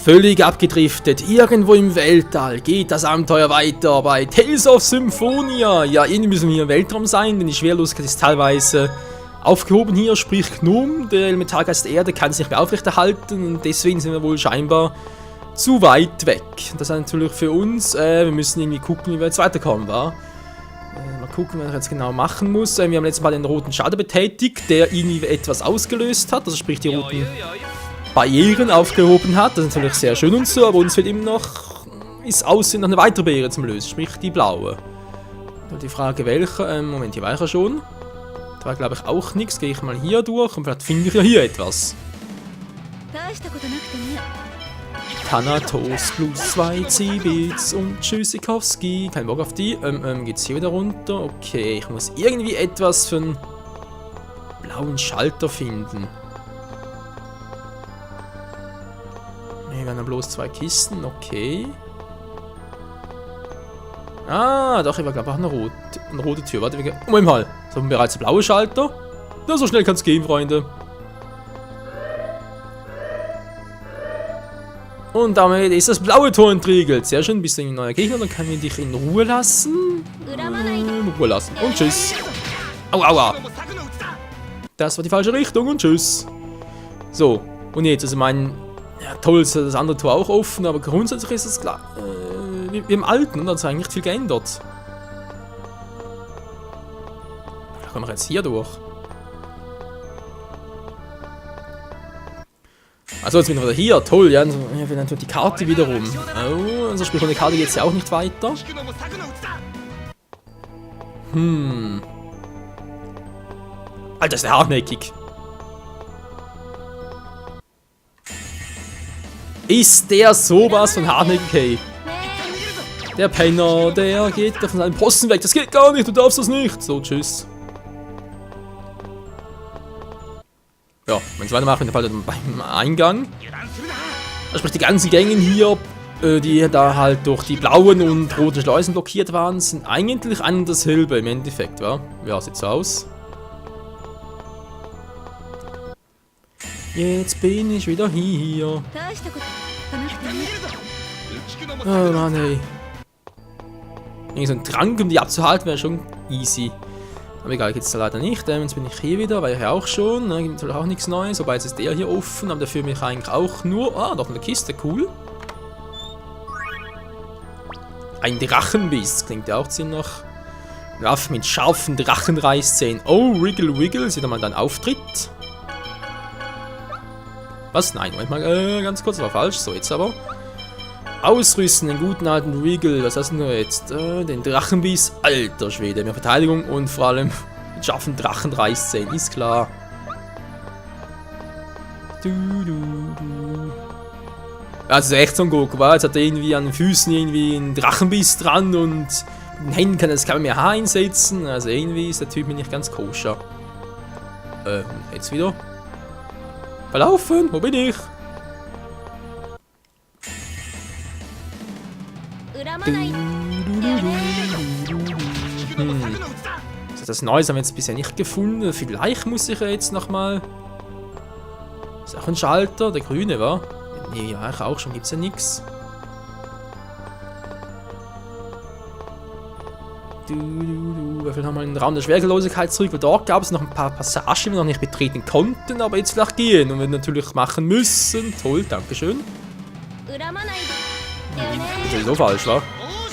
Völlig abgedriftet, irgendwo im Weltall geht das Abenteuer weiter bei Tales of Symphonia. Ja, irgendwie müssen wir hier im Weltraum sein, denn die Schwerlosigkeit ist teilweise aufgehoben hier, sprich Gnome, der Elementargeist Erde kann sich nicht mehr aufrechterhalten und deswegen sind wir wohl scheinbar zu weit weg. Das ist natürlich für uns, wir müssen irgendwie gucken, wie wir jetzt weiterkommen, wa? Mal gucken, was ich jetzt genau machen muss. Wir haben letztes Mal den roten Schalter betätigt, der irgendwie etwas ausgelöst hat, also sprich die roten Barrieren aufgehoben hat. Das ist natürlich sehr schön und so, aber uns fehlt immer noch, ist Aussehen noch eine weitere Barriere zum Lösen, sprich die blaue. Und die Frage welche, Moment, hier war ich ja schon. Da war glaube ich auch nichts, gehe ich mal hier durch und vielleicht finde ich ja hier etwas. Thanatos plus 2 Zibits und Tschüssikowski. Kein Bock auf die. Geht's hier wieder runter? Okay, ich muss irgendwie etwas für einen blauen Schalter finden. Hier werden bloß 2 Kisten, okay. Ah, doch, hier war glaube ich auch eine rote Tür. Warte, Moment mal. So, haben wir bereits blaue Schalter? Na, so schnell kann's gehen, Freunde. Und damit ist das blaue Tor entriegelt. Sehr schön, bist du ein neuer Gegner, dann können wir dich in Ruhe lassen. In Ruhe lassen. Und tschüss. Au, aua. Das war die falsche Richtung und tschüss. So, und jetzt, also mein... Ja, toll ist das andere Tor auch offen, aber grundsätzlich ist es klar. Wie im Alten, da hat sich eigentlich nicht viel geändert. Da kommen wir jetzt hier durch. Also jetzt bin ich wieder hier, toll, ja, wir will natürlich die Karte wiederum. Oh, also sprich, ohne Karte geht es ja auch nicht weiter. Alter, ist der hartnäckig. Ist der sowas von hartnäckig, hey. Der Penner, der geht von seinem Posten weg, das geht gar nicht, du darfst das nicht. So, tschüss. Ja, wenn es weitermachen, dann bald beim Eingang. Sprich, die ganzen Gänge hier, die da halt durch die blauen und roten Schleusen blockiert waren, sind eigentlich ein und dasselbe im Endeffekt, wa? Ja, sieht so aus. Jetzt bin ich wieder hier. Oh Mann, ey. Irgendwie so ein Trank, um die abzuhalten, wäre schon easy. Aber egal, geht's da leider nicht. Jetzt bin ich hier wieder, war ich ja auch schon. Ne, gibt natürlich auch nichts Neues. Wobei jetzt ist der hier offen, aber dafür bin ich eigentlich auch nur. Ah, noch eine Kiste, cool. Ein Drachenbiss, klingt ja auch ziemlich. Waffe mit scharfen Drachenreißzähnen. Oh, Wiggle Wiggle, sieht da mal dein Auftritt. Was? Nein, Moment mal, ganz kurz, war falsch. So, jetzt aber. Ausrüsten, den guten alten Wiggle. Was hast du jetzt? Den Drachenbiss. Alter Schwede, mehr Verteidigung und vor allem schaffen Drachenreißzähnen, ist klar. Also echt so ein Goku, war. Jetzt hat er irgendwie an den Füßen irgendwie einen Drachenbiss dran und mit den Händen kann er das kaum mehr Haar einsetzen. Also irgendwie ist der Typ mir nicht ganz koscher. Jetzt wieder. Verlaufen, wo bin ich? Das Neues haben wir jetzt bisher nicht gefunden. Vielleicht muss ich ja jetzt nochmal. Ist auch ein Schalter, der grüne, war? Nee, ja, auch schon, gibt's ja nichts. Wir fehlen nochmal in den Raum der Schwerelosigkeit zurück, weil dort gab es noch ein paar Passagen, die wir noch nicht betreten konnten, aber jetzt vielleicht gehen und wir natürlich machen müssen. Toll, dankeschön. Das ist so falsch, wa?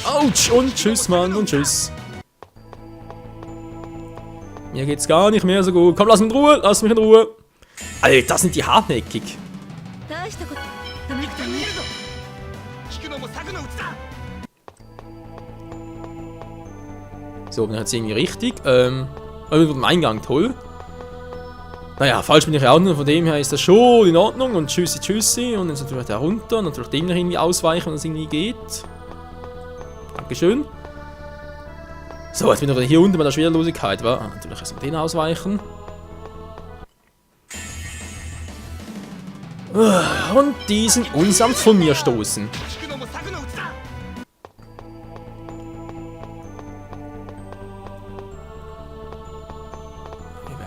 Autsch, und tschüss, Mann, und tschüss. Mir geht's gar nicht mehr so gut. Komm, lass mich in Ruhe, lass mich in Ruhe. Alter, das sind die hartnäckig. So, bin ich jetzt irgendwie richtig. Mit dem Eingang, toll. Naja, falsch bin ich ja auch nicht, von dem her ist das schon in Ordnung und tschüssi, tschüssi. Und jetzt natürlich da runter, natürlich dem noch irgendwie ausweichen, wenn das irgendwie geht. Dankeschön. So, jetzt bin ich wieder hier unten bei der Schwerelosigkeit, wa? Natürlich erstmal den ausweichen. Und diesen unsanft von mir stoßen.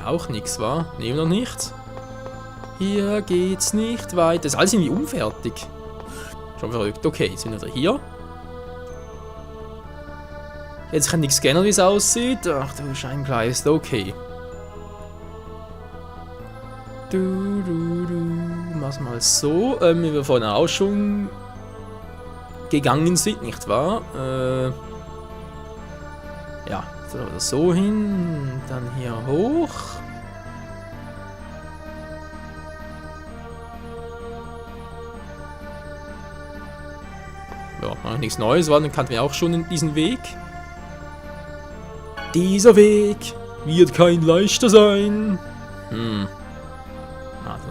Auch nichts, wa? Nehmen noch nichts. Hier geht's nicht weiter. Das ist alles irgendwie unfertig. Schon verrückt. Okay, jetzt sind wir wieder hier. Jetzt kann ich scannen, wie es aussieht. Ach du Scheingleist, okay. Mach's mal so. Wie wir vorhin auch schon gegangen sind, nicht wahr? Ja, so hin, dann hier hoch. Ja, nichts Neues war, dann kannten wir auch schon diesen Weg. Dieser Weg wird kein leichter sein.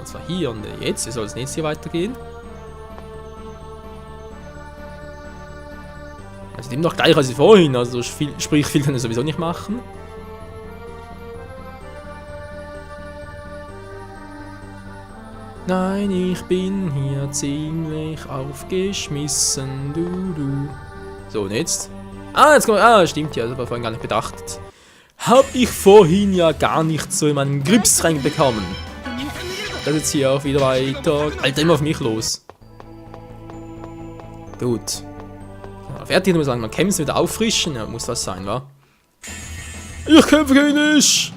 Das war hier und jetzt. Wie soll es jetzt hier weitergehen? Also dem noch gleich als vorhin, also sprich viel kann er sowieso nicht machen. Nein, ich bin hier ziemlich aufgeschmissen, So, und jetzt? Jetzt kommt, stimmt ja, das war vorhin gar nicht bedacht. Hab ich vorhin ja gar nicht so in meinen Grips reinbekommen. Das jetzt hier auch wieder weiter. Alter, immer auf mich los. Gut. Ja, fertig, muss sagen, man kämpft wieder auffrischen. Ja, muss das sein, wa? Ich kämpfe gegen dich!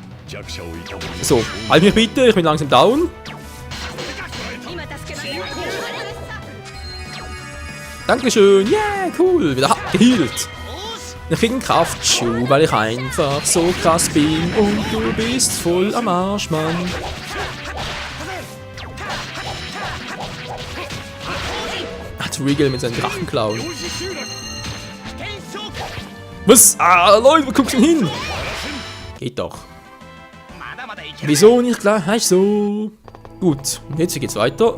So, halt mich bitte, ich bin langsam down. Dankeschön, yeah, cool, wieder geheilt. Ich krieg einen Kraftschuh, weil ich einfach so krass bin und du bist voll am Arsch, Mann. Trigger mit seinen Drachenklauen. Was? Leute, wo guckst du hin? Geht doch. Wieso nicht gleich so? Gut, jetzt geht's weiter.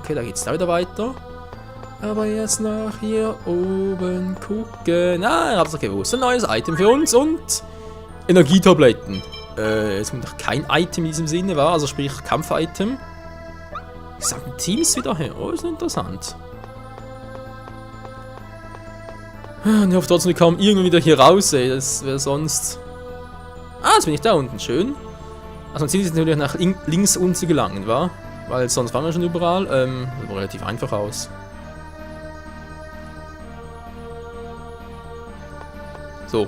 Okay, da geht's da wieder weiter. Aber jetzt nach hier oben gucken. Ich hab's doch gewusst. Ein neues Item für uns und Energietabletten. Jetzt kommt noch kein Item in diesem Sinne, war, also sprich Kampf-Item. Sagen Teams wieder her. Oh, ist interessant. Ich hoffe trotzdem, wir kommen irgendwie wieder hier raus, ey. Das wäre sonst. Jetzt bin ich da unten. Schön. Also, Ziel ist natürlich nach links unten zu gelangen, wa? Weil sonst waren wir schon überall. Das sieht relativ einfach aus. So,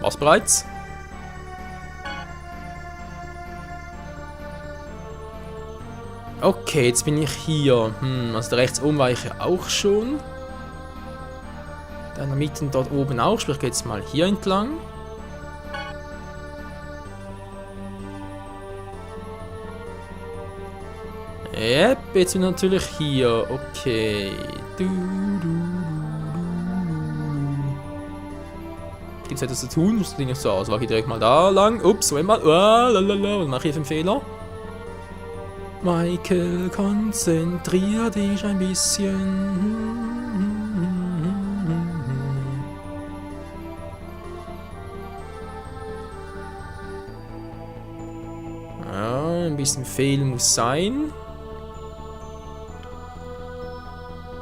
war's bereits? Okay, jetzt bin ich hier. Also da rechts oben war ich ja auch schon. Dann in der Mitte dort oben auch. Sprich, gehe jetzt mal hier entlang. Yep, jetzt sind wir natürlich hier. Okay. Gibt es etwas zu tun? Das sieht nicht so aus. War ich direkt mal da lang. Ups, Moment mal. Was mache ich hier für einen Fehler? Michael, konzentrier dich ein bisschen. Ja, ein bisschen Fehl muss sein.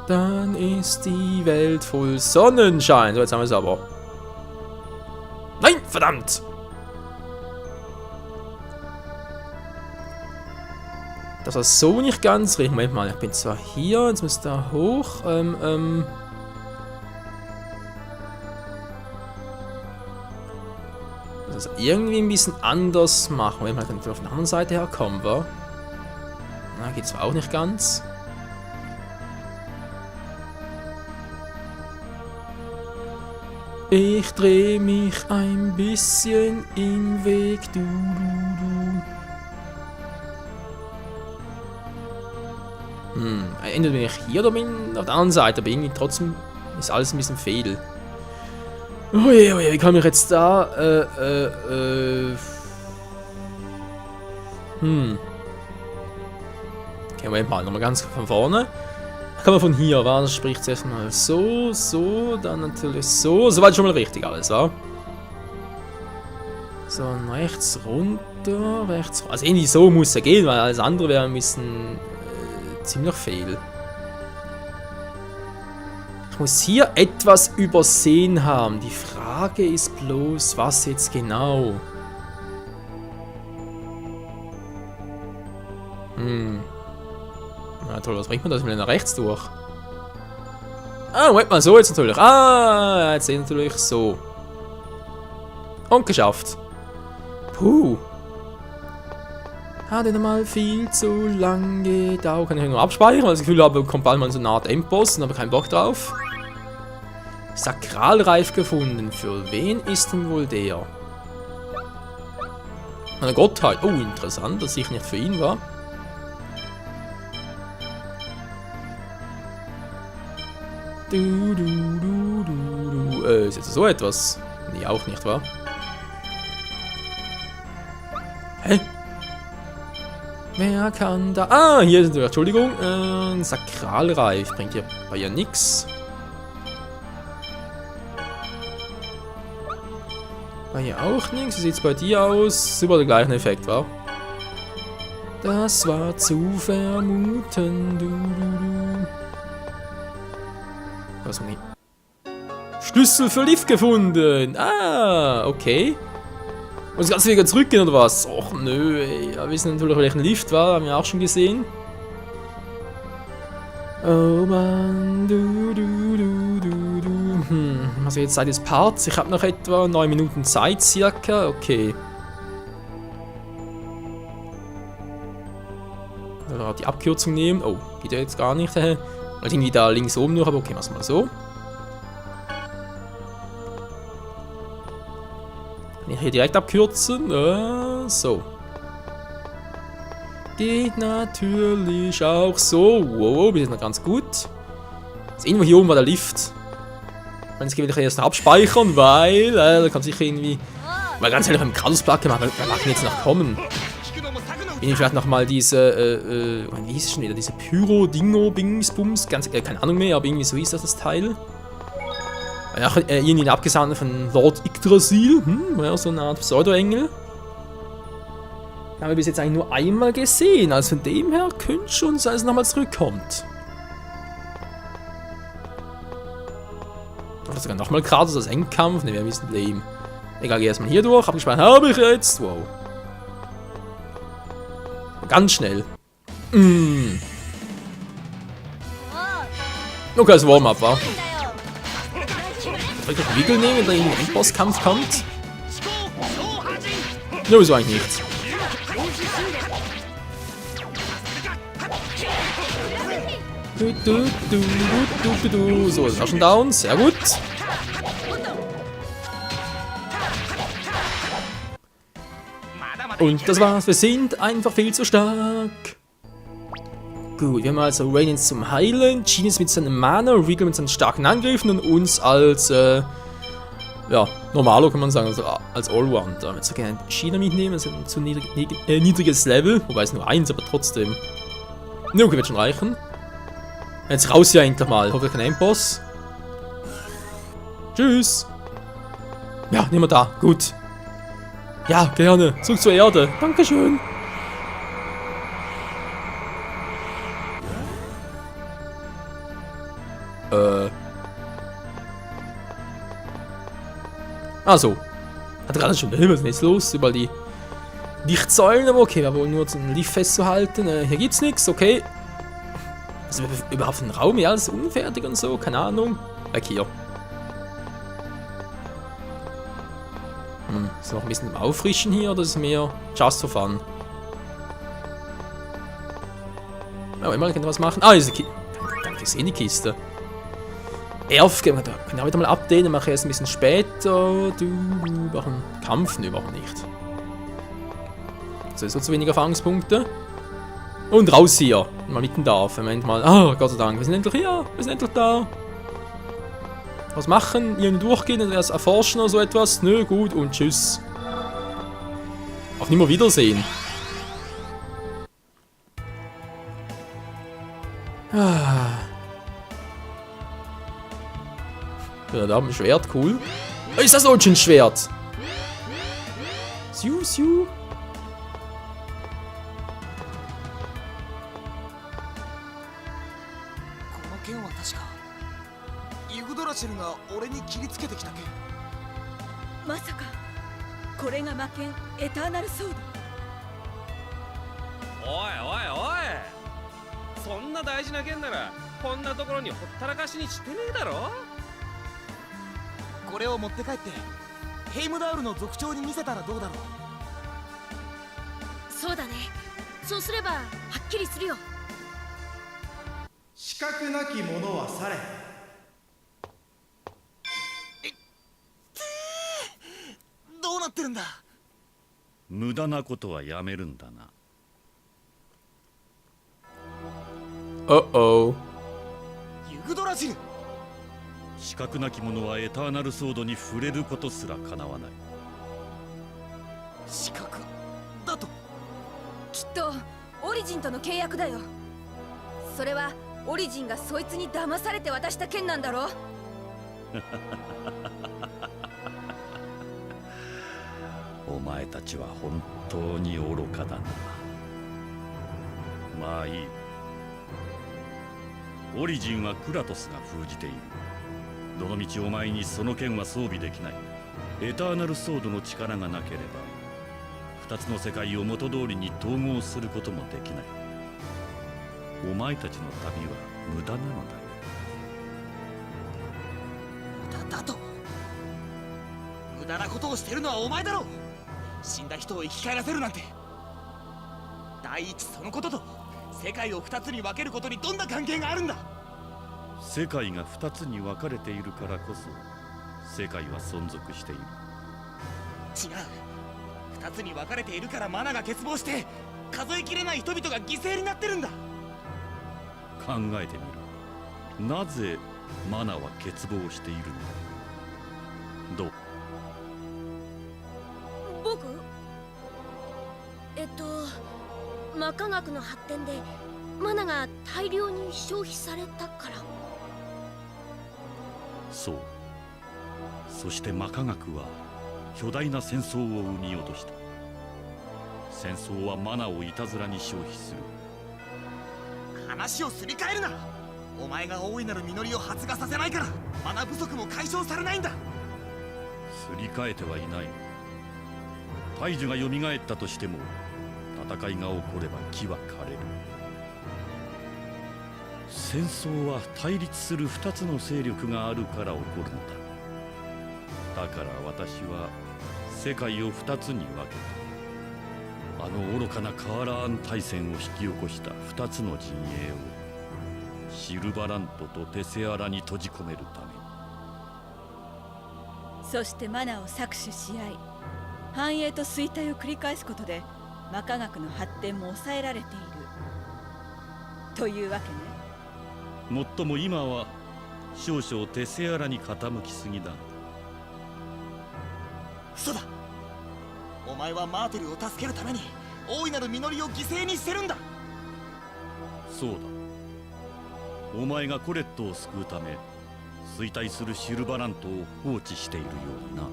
Dann ist die Welt voll Sonnenschein. So, jetzt haben wir es aber. Nein, verdammt! Das war so nicht ganz richtig. Moment mal, ich bin zwar hier, jetzt muss da hoch. Das irgendwie ein bisschen anders machen. Moment mal, kann ich auf der anderen Seite herkommen, wa? Na, geht zwar auch nicht ganz. Ich drehe mich ein bisschen im Weg, Entweder bin ich hier oder bin auf der anderen Seite, aber irgendwie trotzdem ist alles ein bisschen fehl. Oh je, wie komme ich jetzt da? Okay, Moment mal, nochmal ganz von vorne. Kann man von hier, war das spricht zuerst mal so, dann natürlich so. Soweit schon mal richtig alles, wa? So, rechts runter, rechts. Also irgendwie so muss er gehen, weil alles andere wäre ein bisschen ziemlich fehl. Ich muss hier etwas übersehen haben. Die Frage ist bloß, was jetzt genau? Na toll, was bringt man das? Ich will nach rechts durch. Ah, Moment mal, so jetzt natürlich. Ah, jetzt natürlich so. Und geschafft. Puh. Hat mal viel zu lang gedauert. Kann ich nur abspeichern, weil ich das Gefühl habe, kommt bald mal so eine Art Endboss und habe keinen Bock drauf. Sakralreif gefunden. Für wen ist denn wohl der? Eine Gottheit. Oh, interessant, dass ich nicht für ihn war. Ist jetzt so etwas? Nee, auch nicht, wa? Hä? Wer kann da... Ah, hier sind wir. Entschuldigung. Sakralreif. Bringt hier bei ja nix. Bei hier auch nichts. Wie sieht's bei dir aus? Super der gleiche Effekt, wa? Das war zu vermuten. Was haben wir? Schlüssel für Lift gefunden. Ah, okay. Und das Ganze wieder zurückgehen oder was? Och nö, ey. Ja, wir wissen natürlich, welchen Lift war. Haben wir auch schon gesehen. Oh Mann, Also jetzt Zeit des Parts. Ich habe noch etwa 9 Minuten Zeit circa. Okay. Also die Abkürzung nehmen. Oh, geht ja jetzt gar nicht. Weil irgendwie da links oben noch, aber okay, mach's mal so. Kann ich hier direkt abkürzen? So. Geht natürlich auch so. Wow, bis jetzt noch ganz gut. Also irgendwo hier oben war der Lift. Jetzt will ich erst noch abspeichern, weil da kann sich irgendwie... Weil ganz ehrlich, im Kratos-Plug gemacht, wer mag denn jetzt noch kommen? Bin ich vielleicht nochmal diese, wie hieß es schon wieder? Diese Pyro-Dingo-Bings-Bums? Keine Ahnung mehr, aber irgendwie so hieß das Teil. Ja, irgendwie ein Abgesandter von Lord Yggdrasil. Ja, so eine Art Pseudo-Engel. Haben wir bis jetzt eigentlich nur einmal gesehen. Also von dem her könnte schon sein, dass es nochmal zurückkommt. Oder sogar nochmal Kratos als Endkampf. Ne, wäre ein bisschen lame. Egal, geh erstmal hier durch. Abgespeichert habe ich jetzt. Wow. Ganz schnell. Okay, als Warm-up war. Soll ich doch Wiggle nehmen, wenn da irgendein Endbosskampf kommt? Nö, so eigentlich nichts. So, ist auch schon down. Sehr gut. Und das war's. Wir sind einfach viel zu stark. Gut, wir haben also Radiance zum Heilen, Genius mit seinem Mana, Regal mit seinen starken Angriffen und uns als, ja, Normalo kann man sagen, also als Allrounder. Ich würde so gerne China mitnehmen, das ist ein zu niedriges Level, wobei es nur 1, aber trotzdem. Ne, okay, wird schon reichen. Jetzt raus hier endlich mal. Hoffentlich kein Endboss. Tschüss. Ja, nehmen wir da. Gut. Ja, gerne. Zurück zur Erde. Dankeschön. Also. Hat gerade schon. Was ist denn jetzt los? Überall die Lichtsäulen. Aber okay, wir wollen nur zum Lift festzuhalten. Hier gibt's nichts. Okay. Was ist überhaupt ein Raum? Ja, alles unfertig und so. Keine Ahnung. Weg hier. Ist noch ein bisschen auffrischen hier oder ist es mehr just for fun? Oh, immer kann was machen. Ah, diese Kiste. Danke, ich sehe die Kiste. Elf, können wir wieder mal updaten, mache ich erst ein bisschen später. Du machen Kampf? Ne, warum nicht? So, zu wenig Erfahrungspunkte. Und raus hier. Mal mitten darf. Moment mal. Ah, Gott sei Dank. Wir sind endlich hier. Wir sind endlich da. Was machen? Hier durchgehen und erst erforschen oder so etwas? Nö, gut und tschüss. Auf nimmer Wiedersehen. Ah. Ja, da haben wir ein Schwert, cool. Oh, ist das auch schon ein Schwert? Siu, siu. シルが俺に切りつけてきたけ。まさかこれが魔剣エターナルソード。おいおいおい、そんな大事な件ならこんなところにほったらかしにしてねえだろ。これを持って帰ってヘイムダールの族長に見せたらどうだろう。そうだね。そうすればはっきりするよ。資格なき者は去れ。どうなってるんだ。無駄なことはやめるんだな。Uh-oh. ユグドラジル。資格なき者はエターナルソードに触れることすらかなわない。資格だと。きっとオリジンとの契約だよ。それはオリジンがそいつに騙されて渡した剣なんだろ。お前たちは本当に愚かだな。まあいい。オリジンはクラトスが封じている。どのみちお前にその剣は装備できない。エターナルソードの力がなければ二つの世界を元通りに統合することもできない。お前たちの旅は無駄なのだ。無駄だと。無駄なことをしてるのはお前だろう。死んだ人を生き返らせるなんて。第一そのことと世界を二つに分けることにどんな関係があるんだ。世界が二つに分かれているからこそ世界は存続している。違う。二つに分かれているからマナが欠乏して数えきれない人々が犠牲になってるんだ。考えてみろ。なぜマナは欠乏しているのだ。どう？僕？魔科学の発展でマナが大量に消費されたから。そう。そして魔科学は巨大な戦争を生み落とした。戦争はマナをいたずらに消費する。話をすり替えるな。お前が大いなる実りを発芽させないからマナ不足も解消されないんだ。すり替えてはいない。大樹が蘇ったとしても戦いが起これば木は枯れる。戦争は対立する二つの勢力があるから起こるのだ。だから私は世界を二つに分けた。あの愚かなカーラーン大戦を引き起こした二つの陣営をシルバラントとテセアラに閉じ込めるために。そしてマナを搾取し合い繁栄と衰退を繰り返すことで魔科学の発展も抑えられているというわけね。もっとも今は少々テセアラに傾きすぎだ。嘘だ。お前はマーテルを助けるために大いなる実りを犠牲にしてるんだ。そうだ。お前がコレットを救うため衰退するシルバラントを放置しているようにな。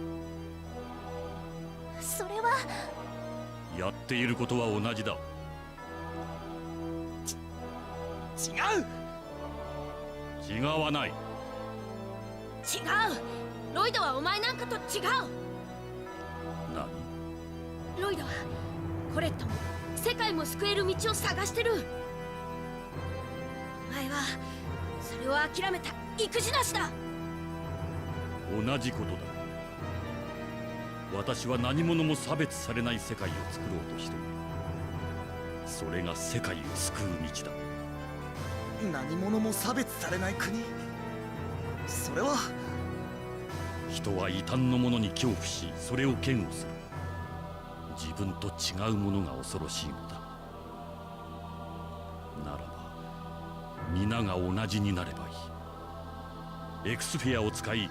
それはやっていることは同じだ。違う。違わない。違う。ロイドはお前なんかと違う。何？ロイドはコレットも世界も救える道を探してる。お前はそれを諦めた育児なしだ。同じことだ。私は何者も差別されない世界を作ろうとしている。それが世界を救う道だ。何者も差別されない国。それは人は異端のものに恐怖しそれを嫌悪する。自分と違うものが恐ろしいのだ。ならば皆が同じになればいい。エクスフェアを使い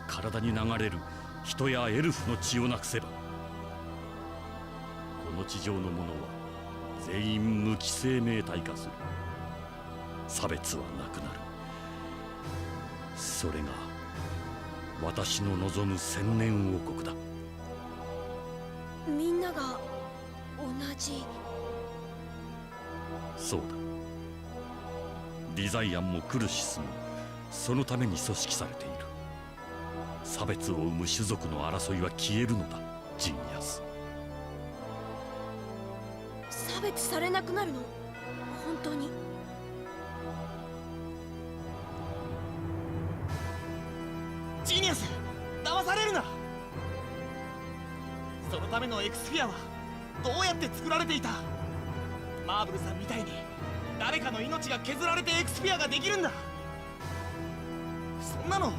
体に流れる人やエルフの血をなくせばこの地上の者は全員無機生命体化する。差別はなくなる。それが私の望む千年王国だ。みんなが同じ。そうだ。ディザイアンもクルシスもそのために組織されている。差別を生む種族の争いは消えるのだ、ジーニアス。差別されなくなるの？本当に？アス騙されるな。そのためのエクスフィアはどうやって作られていた？マーブルさんみたいに誰かの命が削られてエクスフィアができるんだ。そんなの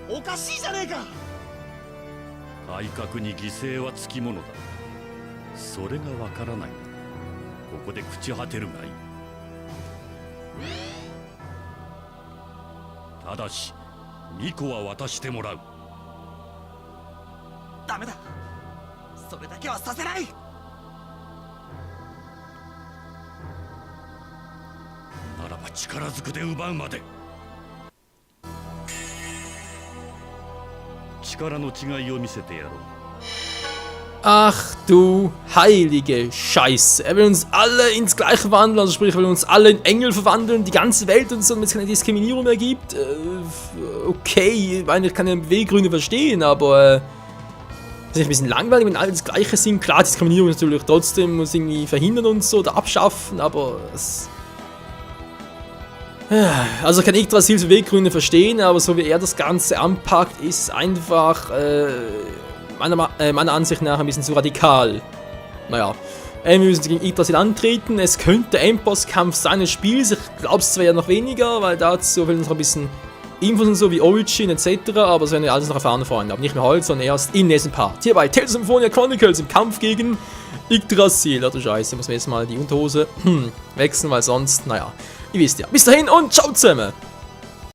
おかしいじゃねえか。改革に犠牲はつきものだ。それがわからない。ここで朽ち果てるがいい。ただし巫女は渡してもらう。ダメだ、それだけはさせない。ならば力ずくで奪うまで。力の違いを見せてやろう。 Ach du heilige Scheiße. Er will uns alle ins Gleiche verwandeln, also sprich, er will uns alle in Engel verwandeln, die ganze Welt und so, damit es keine Diskriminierung mehr gibt. Okay, ich meine, ich kann ja Beweggründe verstehen, aber ist nicht ein bisschen langweilig, wenn alle das Gleiche sind. Klar, Diskriminierung ist natürlich trotzdem, muss irgendwie verhindern und so oder abschaffen, aber es... Also kann Yggdrasils Beweggründe verstehen, aber so wie er das Ganze anpackt, ist es einfach meiner Ansicht nach ein bisschen zu radikal. Naja, wir müssen gegen Yggdrasil antreten, es könnte der Endbosskampf seines Spiels, ich glaube es zwar ja noch weniger, weil dazu fehlen uns noch ein bisschen Infos und so wie Origin etc., aber das werden wir alles noch erfahren, Freunde, aber nicht mehr heute, sondern erst im nächsten Part. Hier bei Tales of Symphonia Chronicles im Kampf gegen Yggdrasil. Oder Scheiße, muss man jetzt mal die Unterhose wechseln, weil sonst, naja, ihr wisst ja. Bis dahin und ciao zusammen!